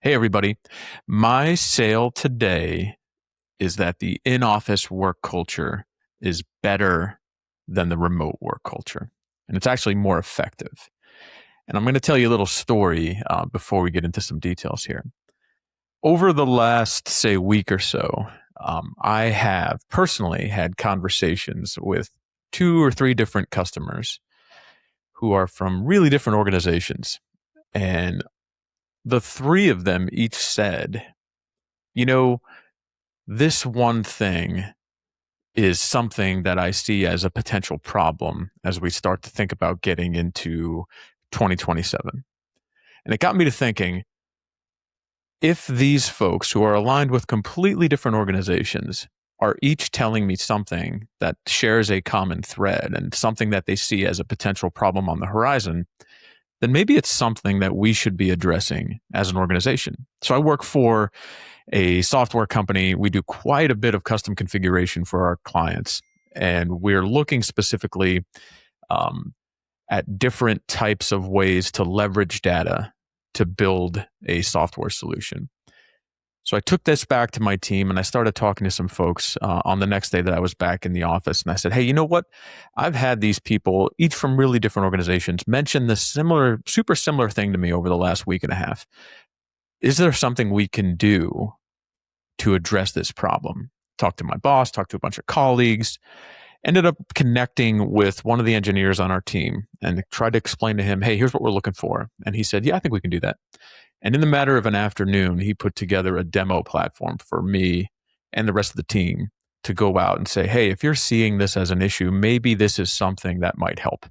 Hey, everybody. My sale today is that the in office work culture is better than the remote work culture, and it's actually more effective. And I'm going to tell you a little story before we get into some details here. Over the last, say, week or so, I have personally had conversations with two or three different customers who are from really different organizations. And the three of them each said, you know, this one thing is something that I see as a potential problem as we start to think about getting into 2027. And it got me to thinking, if these folks who are aligned with completely different organizations are each telling me something that shares a common thread and something that they see as a potential problem on the horizon, then maybe it's something that we should be addressing as an organization. So I work for a software company. We do quite a bit of custom configuration for our clients, and we're looking specifically um, at different types of ways to leverage data to build a software solution. So I took this back to my team and I started talking to some folks on the next day that I was back in the office. And I said, hey, you know what? I've had these people, each from really different organizations, mention this super similar thing to me over the last week and a half. Is there something we can do to address this problem? Talked to my boss, talked to a bunch of colleagues, ended up connecting with one of the engineers on our team and tried to explain to him, hey, here's what we're looking for. And he said, yeah, I think we can do that. And in the matter of an afternoon, he put together a demo platform for me and the rest of the team to go out and say, hey, if you're seeing this as an issue, maybe this is something that might help.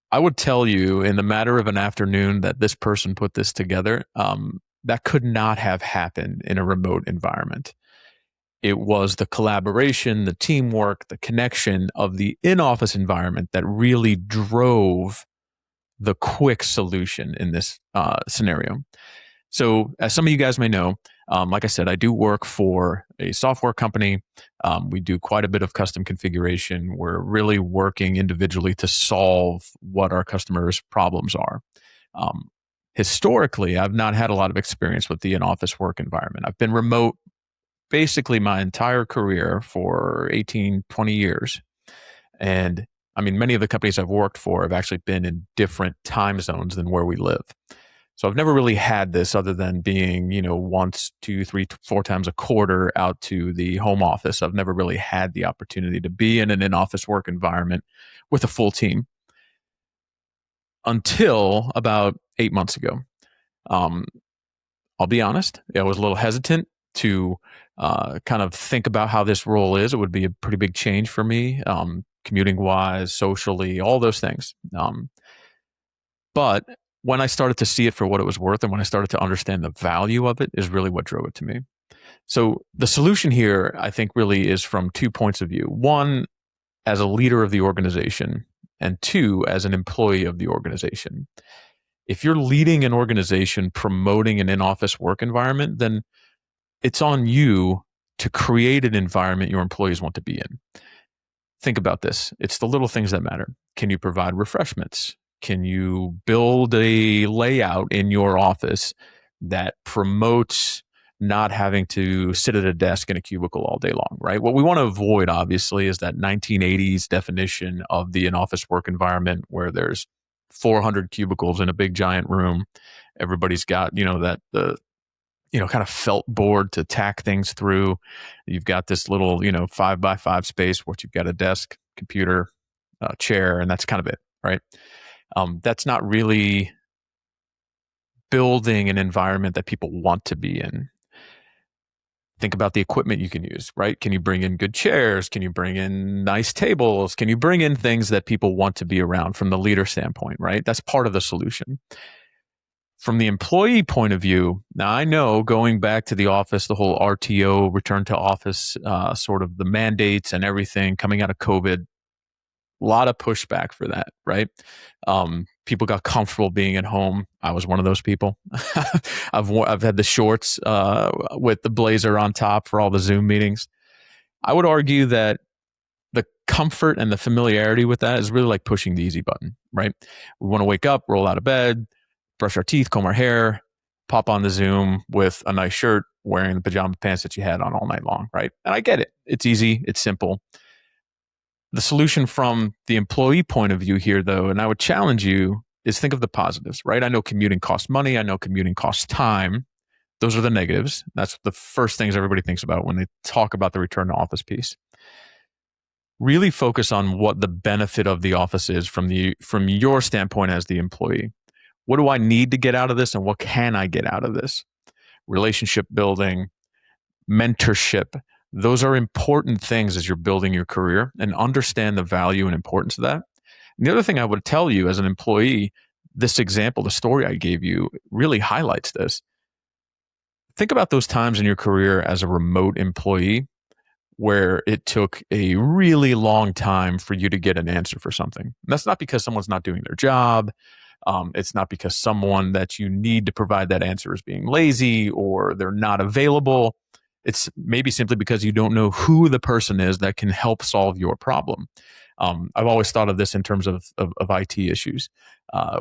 I would tell you in the matter of an afternoon that this person put this together, that could not have happened in a remote environment. It was the collaboration, the teamwork, the connection of the in-office environment that really drove the quick solution in this scenario. So, as some of you guys may know, like I said, I do work for a software company. We do quite a bit of custom configuration. We're really working individually to solve what our customers' problems are. Historically, I've not had a lot of experience with the in-office work environment. I've been remote basically my entire career for 18, 20 years. And I mean, many of the companies I've worked for have actually been in different time zones than where we live. So I've never really had this other than being, once, two, three, four times a quarter out to the home office. I've never really had the opportunity to be in an in-office work environment with a full team until about 8 months ago. I'll be honest, I was a little hesitant to kind of think about how this role is. It would be a pretty big change for me, commuting wise, socially, all those things. But when I started to see it for what it was worth and when I started to understand the value of it is really what drove it to me. So the solution here, I think, really is from 2 points of view. One, as a leader of the organization, and two, as an employee of the organization. If you're leading an organization promoting an in-office work environment, then it's on you to create an environment your employees want to be in. Think about this. It's the little things that matter. Can you provide refreshments? Can you build a layout in your office that promotes not having to sit at a desk in a cubicle all day long, right? What we want to avoid, obviously, is that 1980s definition of the in-office work environment where there's 400 cubicles in a big giant room. Everybody's got, the kind of felt board to tack things through. You've got this little, 5x5 space where you've got a desk, computer, chair, and that's kind of it, right? That's not really building an environment that people want to be in. Think about the equipment you can use, right? Can you bring in good chairs? Can you bring in nice tables? Can you bring in things that people want to be around from the leader standpoint, right? That's part of the solution. From the employee point of view, now I know going back to the office, the whole RTO, return to office, sort of the mandates and everything coming out of COVID, a lot of pushback for that, right? People got comfortable being at home. I was one of those people. I've had the shorts with the blazer on top for all the Zoom meetings. I would argue that the comfort and the familiarity with that is really like pushing the easy button, right? We want to wake up, roll out of bed, brush our teeth, comb our hair, pop on the Zoom with a nice shirt, wearing the pajama pants that you had on all night long, right? And I get it. It's easy. It's simple. The solution from the employee point of view here, though, and I would challenge you, is think of the positives, right? I know commuting costs money. I know commuting costs time. Those are the negatives. That's the first things everybody thinks about when they talk about the return to office piece. Really focus on what the benefit of the office is from your standpoint as the employee. What do I need to get out of this, and what can I get out of this? Relationship building, mentorship. Those are important things as you're building your career, and understand the value and importance of that. And the other thing I would tell you as an employee, this example, the story I gave you, really highlights this. Think about those times in your career as a remote employee where it took a really long time for you to get an answer for something. And that's not because someone's not doing their job. It's not because someone that you need to provide that answer is being lazy or they're not available. It's maybe simply because you don't know who the person is that can help solve your problem. I've always thought of this in terms of IT issues.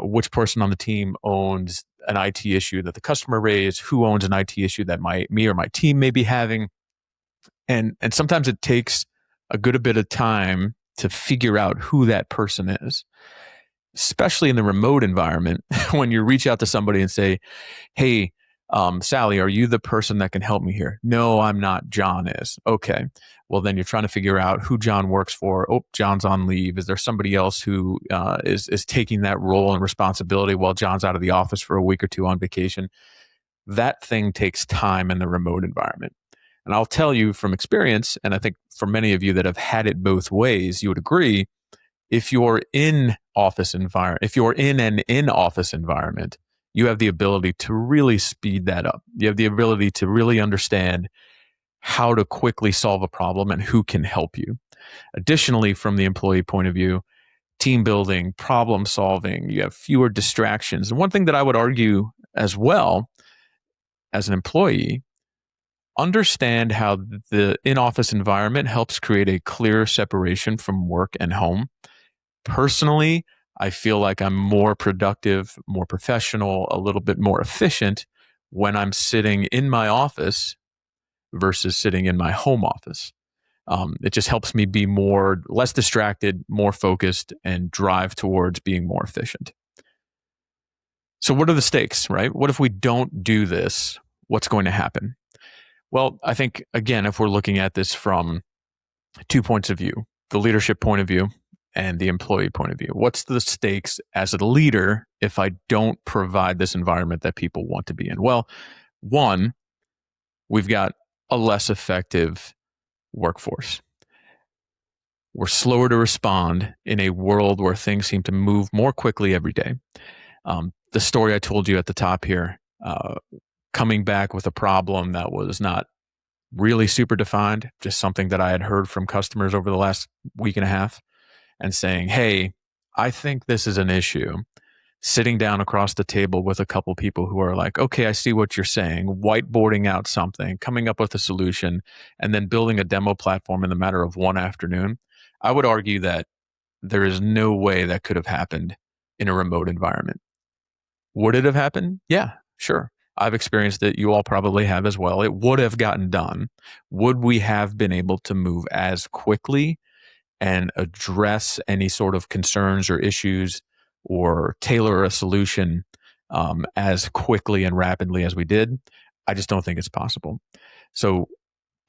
Which person on the team owns an IT issue that the customer raised? Who owns an IT issue that me or my team may be having? And sometimes it takes a good bit of time to figure out who that person is, especially in the remote environment. When you reach out to somebody and say, hey, Sally, are you the person that can help me here? No, I'm not. John is. Okay. Well, then you're trying to figure out who John works for. Oh, John's on leave. Is there somebody else who is taking that role and responsibility while John's out of the office for a week or two on vacation? That thing takes time in the remote environment. And I'll tell you from experience, and I think for many of you that have had it both ways, you would agree, if you're in an in-office environment, you have the ability to really speed that up. You have the ability to really understand how to quickly solve a problem and who can help you. Additionally, from the employee point of view, team building, problem solving, you have fewer distractions. And one thing that I would argue as well as an employee, understand how the in-office environment helps create a clear separation from work and home. Personally, I feel like I'm more productive, more professional, a little bit more efficient when I'm sitting in my office versus sitting in my home office. It just helps me be less distracted, more focused, and drive towards being more efficient. So what are the stakes, right? What if we don't do this? What's going to happen? Well, I think, again, if we're looking at this from 2 points of view, the leadership point of view and the employee point of view, what's the stakes as a leader if I don't provide this environment that people want to be in? Well, one, we've got a less effective workforce. We're slower to respond in a world where things seem to move more quickly every day. The story I told you at the top here, coming back with a problem that was not really super defined, just something that I had heard from customers over the last week and a half, and saying, hey, I think this is an issue. Sitting down across the table with a couple people who are like, okay, I see what you're saying, whiteboarding out something, coming up with a solution, and then building a demo platform in the matter of one afternoon. I would argue that there is no way that could have happened in a remote environment. Would it have happened? Yeah, sure. I've experienced it. You all probably have as well. It would have gotten done. Would we have been able to move as quickly and address any sort of concerns or issues or tailor a solution as quickly and rapidly as we did? I just don't think it's possible. So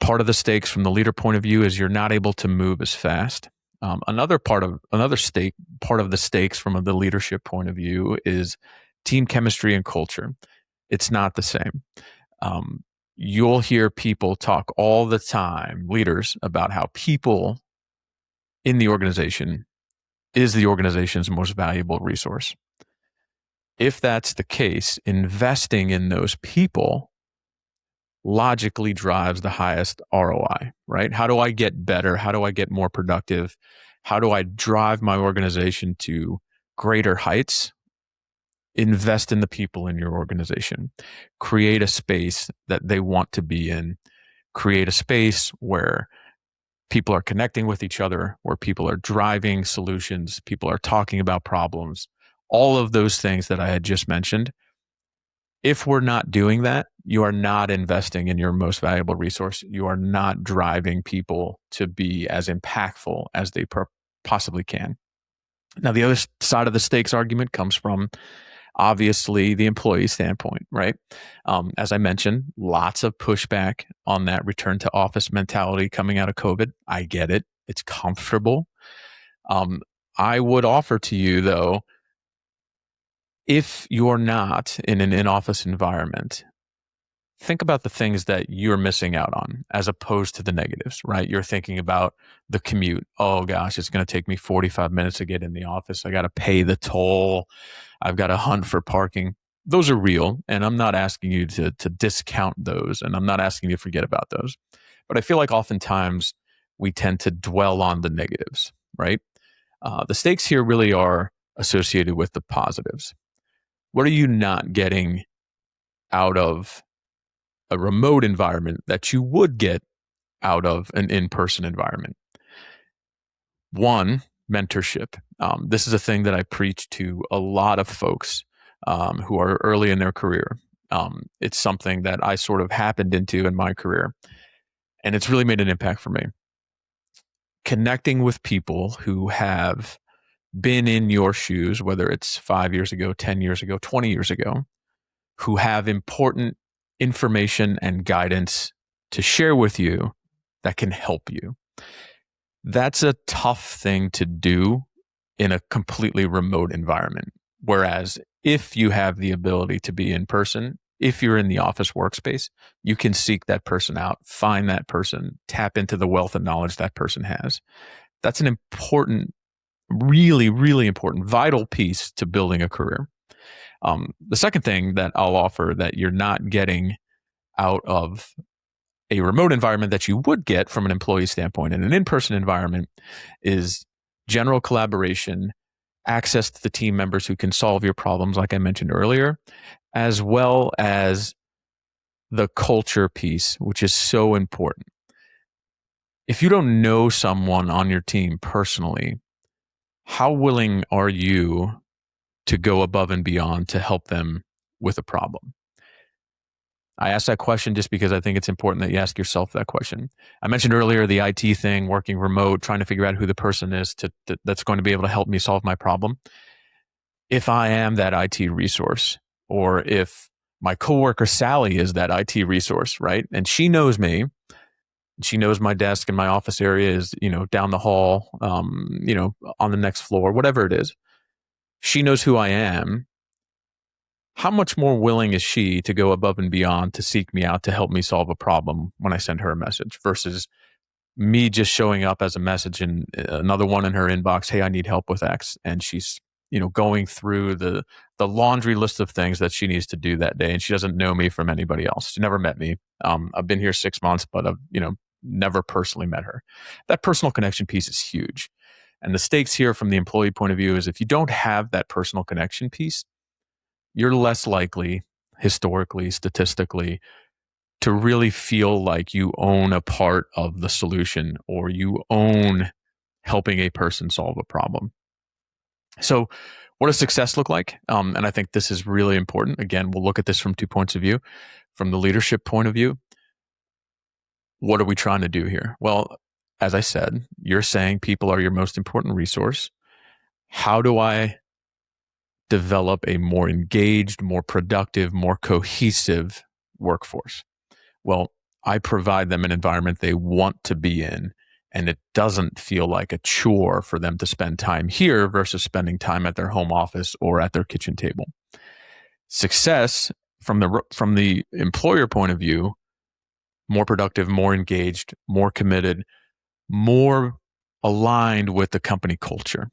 part of the stakes from the leader point of view is you're not able to move as fast. Another part of the stakes from the leadership point of view is team chemistry and culture. It's not the same. You'll hear people talk all the time, leaders, about how people in the organization is the organization's most valuable resource. If that's the case, investing in those people logically drives the highest ROI, right? How do I get better? How do I get more productive? How do I drive my organization to greater heights? Invest in the people in your organization. Create a space that they want to be in. Create a space where people are connecting with each other, where people are driving solutions, people are talking about problems. All of those things that I had just mentioned If we're not doing that, you are not investing in your most valuable resource. You are not driving people to be as impactful as they possibly can. Now, the other side of the stakes argument comes from obviously the employee standpoint, right? As I mentioned, lots of pushback on that return to office mentality coming out of COVID. I get it. It's comfortable. I would offer to you, though, if you're not in an in-office environment, think about the things that you're missing out on as opposed to the negatives, right? You're thinking about the commute. Oh gosh, it's going to take me 45 minutes to get in the office. I got to pay the toll. I've got to hunt for parking. Those are real. And I'm not asking you to discount those. And I'm not asking you to forget about those. But I feel like oftentimes we tend to dwell on the negatives, right? The stakes here really are associated with the positives. What are you not getting out of a remote environment that you would get out of an in-person environment? One, mentorship. This is a thing that I preach to a lot of folks who are early in their career. It's something that I sort of happened into in my career, and it's really made an impact for me. Connecting with people who have been in your shoes, whether it's 5 years ago, 10 years ago, 20 years ago, who have important information and guidance to share with you that can help you. That's a tough thing to do in a completely remote environment. Whereas if you have the ability to be in person, if you're in the office workspace, you can seek that person out, find that person, tap into the wealth of knowledge that person has. That's an important, really, really important, vital piece to building a career. The second thing that I'll offer that you're not getting out of a remote environment that you would get from an employee standpoint in an in-person environment is general collaboration, access to the team members who can solve your problems, like I mentioned earlier, as well as the culture piece, which is so important. If you don't know someone on your team personally, how willing are you to go above and beyond to help them with a problem? I ask that question just because I think it's important that you ask yourself that question. I mentioned earlier the IT thing, working remote, trying to figure out who the person is that's going to be able to help me solve my problem. If I am that IT resource, or if my coworker Sally is that IT resource, right? And she knows me, she knows my desk and my office area is, down the hall, on the next floor, whatever it is. She knows who I am. How much more willing is she to go above and beyond to seek me out to help me solve a problem when I send her a message versus me just showing up as a message in another one in her inbox? Hey, I need help with X. And she's, going through the laundry list of things that she needs to do that day. And she doesn't know me from anybody else. She never met me. I've been here 6 months, but I've, never personally met her. That personal connection piece is huge. And the stakes here from the employee point of view is if you don't have that personal connection piece, you're less likely, historically, statistically, to really feel like you own a part of the solution or you own helping a person solve a problem. So what does success look like? And I think this is really important. Again, we'll look at this from 2 points of view. From the leadership point of view, what are we trying to do here? Well, as I said, you're saying people are your most important resource. How do I develop a more engaged, more productive, more cohesive workforce? Well, I provide them an environment they want to be in, and it doesn't feel like a chore for them to spend time here versus spending time at their home office or at their kitchen table. Success from the employer point of view, more productive, more engaged, more committed, more aligned with the company culture.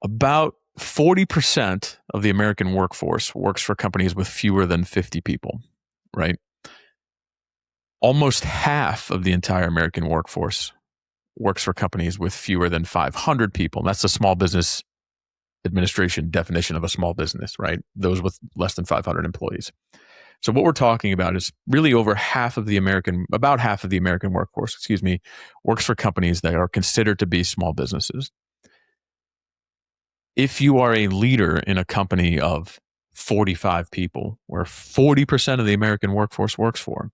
About 40% of the American workforce works for companies with fewer than 50 people, right? Almost half of the entire American workforce works for companies with fewer than 500 people. And that's the Small Business Administration definition of a small business, right? Those with less than 500 employees. So what we're talking about is really about half of the American workforce, works for companies that are considered to be small businesses. If you are a leader in a company of 45 people, where 40% of the American workforce works for.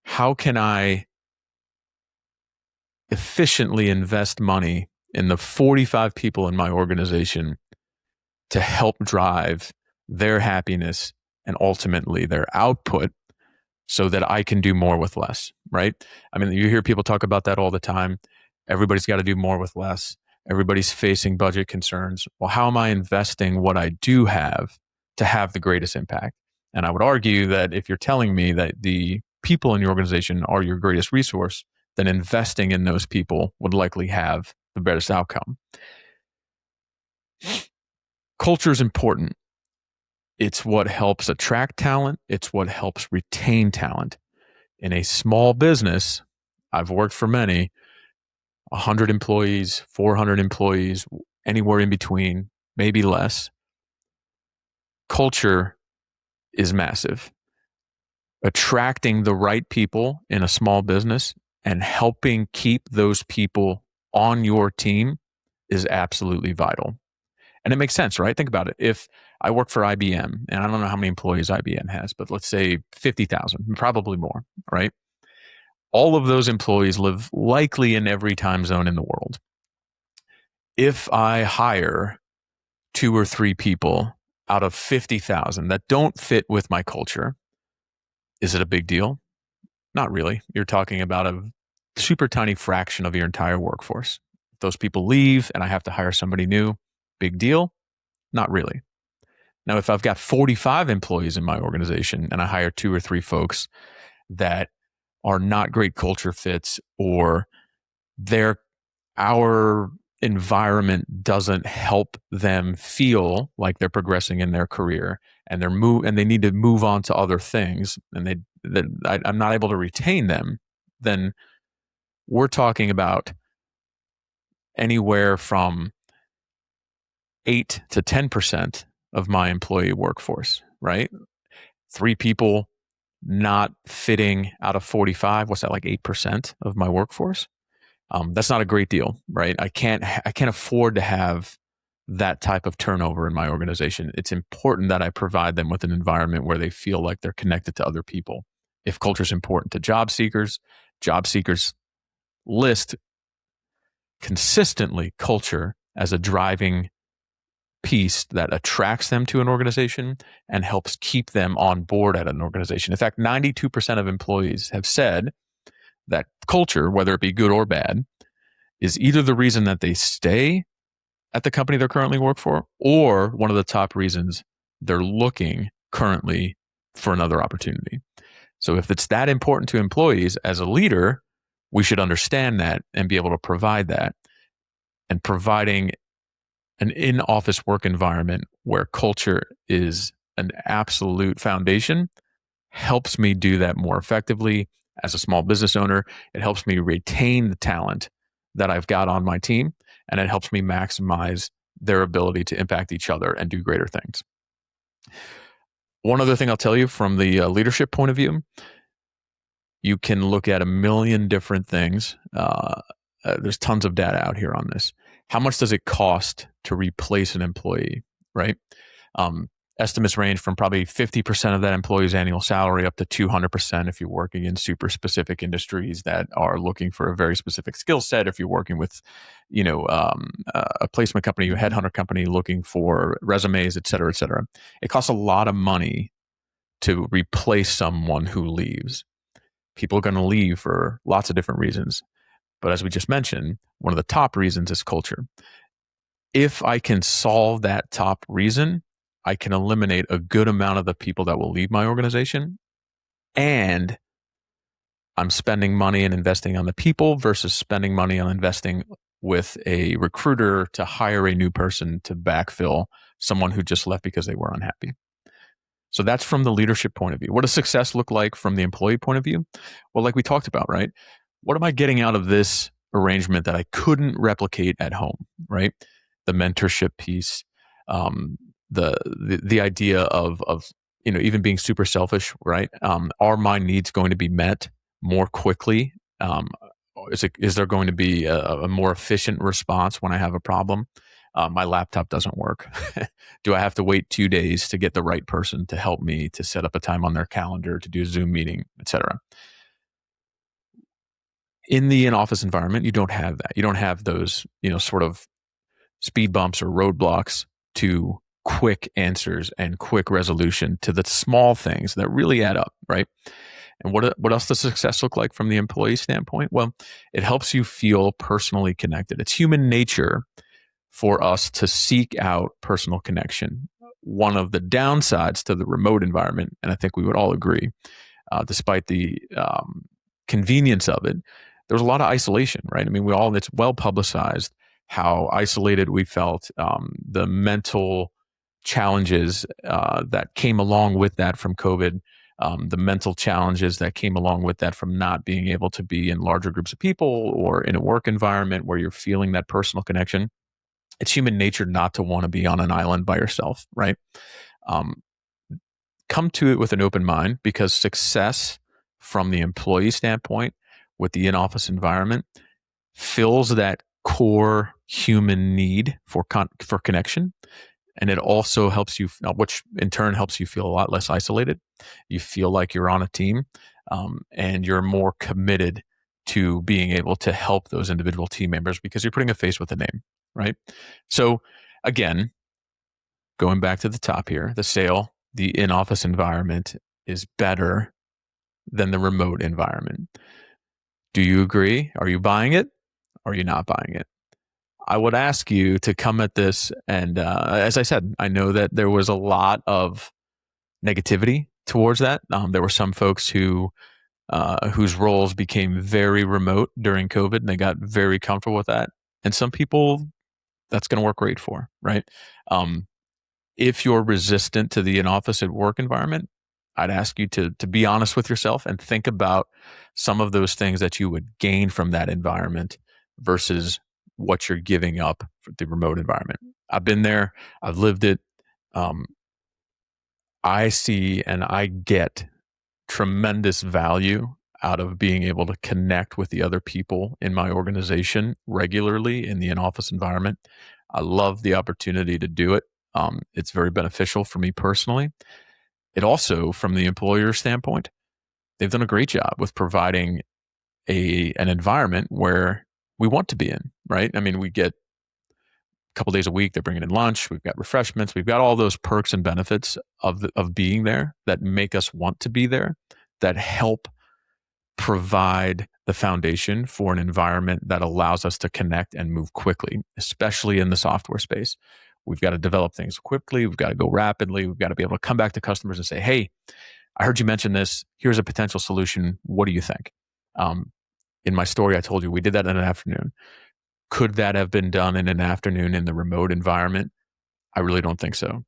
How can I efficiently invest money in the 45 people in my organization to help drive their happiness and ultimately their output so that I can do more with less, right? I mean, you hear people talk about that all the time. Everybody's got to do more with less. Everybody's facing budget concerns. Well, how am I investing what I do have to have the greatest impact? And I would argue that if you're telling me that the people in your organization are your greatest resource, then investing in those people would likely have the best outcome. Culture is important. It's what helps attract talent. It's what helps retain talent. In a small business, I've worked for many, 100 employees, 400 employees, anywhere in between, maybe less. Culture is massive. Attracting the right people in a small business and helping keep those people on your team is absolutely vital. And it makes sense, right? Think about it. If I work for IBM, and I don't know how many employees IBM has, but let's say 50,000, probably more, right? All of those employees live likely in every time zone in the world. If I hire 2 or 3 people out of 50,000 that don't fit with my culture, is it a big deal? Not really. You're talking about a super tiny fraction of your entire workforce. If those people leave and I have to hire somebody new, big deal? Not really. Now, if I've got 45 employees in my organization and I hire 2 or 3 folks that are not great culture fits, or our environment doesn't help them feel like they're progressing in their career, and they need to move on to other things, and I'm not able to retain them, then we're talking about anywhere from 8 to 10% of my employee workforce, right? 3 people not fitting out of 45. What's that, like 8% of my workforce? That's not a great deal, right? I can't afford to have that type of turnover in my organization. It's important that I provide them with an environment where they feel like they're connected to other people. If culture is important to job seekers list consistently culture as a driving piece that attracts them to an organization and helps keep them on board at an organization. In fact, 92% of employees have said that culture, whether it be good or bad, is either the reason that they stay at the company they're currently work for, or one of the top reasons they're looking currently for another opportunity. So if it's that important to employees, as a leader, we should understand that and be able to provide that. And providing an in-office work environment where culture is an absolute foundation helps me do that more effectively. As a small business owner, it helps me retain the talent that I've got on my team, and it helps me maximize their ability to impact each other and do greater things. One other thing I'll tell you from the leadership point of view, you can look at a million different things. There's tons of data out here on this. How much does it cost to replace an employee, right? Estimates range from probably 50% of that employee's annual salary up to 200% if you're working in super specific industries that are looking for a very specific skill set. If you're working with, a placement company, a headhunter company looking for resumes, et cetera, et cetera. It costs a lot of money to replace someone who leaves. People are going to leave for lots of different reasons. But as we just mentioned, one of the top reasons is culture. If I can solve that top reason, I can eliminate a good amount of the people that will leave my organization. And I'm spending money and investing on the people versus spending money on investing with a recruiter to hire a new person to backfill someone who just left because they were unhappy. So that's from the leadership point of view. What does success look like from the employee point of view? Well, like we talked about, right? What am I getting out of this arrangement that I couldn't replicate at home, right? The mentorship piece, the idea of even being super selfish, right? Are my needs going to be met more quickly? Is there going to be a more efficient response when I have a problem? My laptop doesn't work. Do I have to wait 2 days to get the right person to help me to set up a time on their calendar to do a Zoom meeting, etc.? In the in-office environment, you don't have that. You don't have those, sort of speed bumps or roadblocks to quick answers and quick resolution to the small things that really add up, right? And what else does success look like from the employee standpoint? Well, it helps you feel personally connected. It's human nature for us to seek out personal connection. One of the downsides to the remote environment, and I think we would all agree, despite the convenience of it, there's a lot of isolation, right? I mean, it's well publicized how isolated we felt, the mental challenges that came along with that from COVID, the mental challenges that came along with that from not being able to be in larger groups of people or in a work environment where you're feeling that personal connection. It's human nature not to want to be on an island by yourself, right? Um, Come to it with an open mind, because success from the employee standpoint with the in-office environment fills that core human need for connection, and it also helps you, which in turn helps you feel a lot less isolated. You feel like you're on a team, and you're more committed to being able to help those individual team members because you're putting a face with a name, right? So again, going back to the top here, the in-office environment is better than the remote environment. Do you agree? Are you buying it? Or are you not buying it? I would ask you to come at this, and as I said, I know that there was a lot of negativity towards that. There were some folks whose roles became very remote during COVID, and they got very comfortable with that. And some people, that's going to work great for, right? If you're resistant to the in-office at work environment, I'd ask you to be honest with yourself and think about some of those things that you would gain from that environment versus what you're giving up for the remote environment. I've been there. I've lived it. Um, I see and I get tremendous value out of being able to connect with the other people in my organization regularly in the in-office environment. I love the opportunity to do it. It's very beneficial for me personally. It also, from the employer standpoint, they've done a great job with providing an environment where we want to be in, right? I mean, we get a couple days a week, they're bringing in lunch, we've got refreshments, we've got all those perks and benefits of being there that make us want to be there, that help provide the foundation for an environment that allows us to connect and move quickly, especially in the software space. We've got to develop things quickly. We've got to go rapidly. We've got to be able to come back to customers and say, hey, I heard you mention this. Here's a potential solution. What do you think? In my story, I told you we did that in an afternoon. Could that have been done in an afternoon in the remote environment? I really don't think so.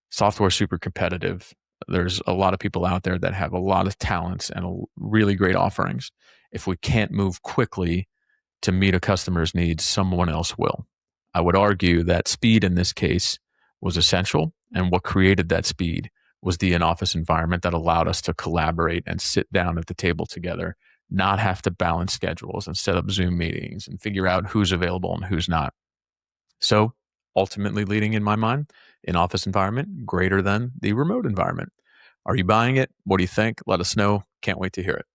Software is super competitive. There's a lot of people out there that have a lot of talents and really great offerings. If we can't move quickly to meet a customer's needs, someone else will. I would argue that speed in this case was essential, and what created that speed was the in-office environment that allowed us to collaborate and sit down at the table together, not have to balance schedules and set up Zoom meetings and figure out who's available and who's not. So ultimately leading, in my mind, in-office environment greater than the remote environment. Are you buying it? What do you think? Let us know. Can't wait to hear it.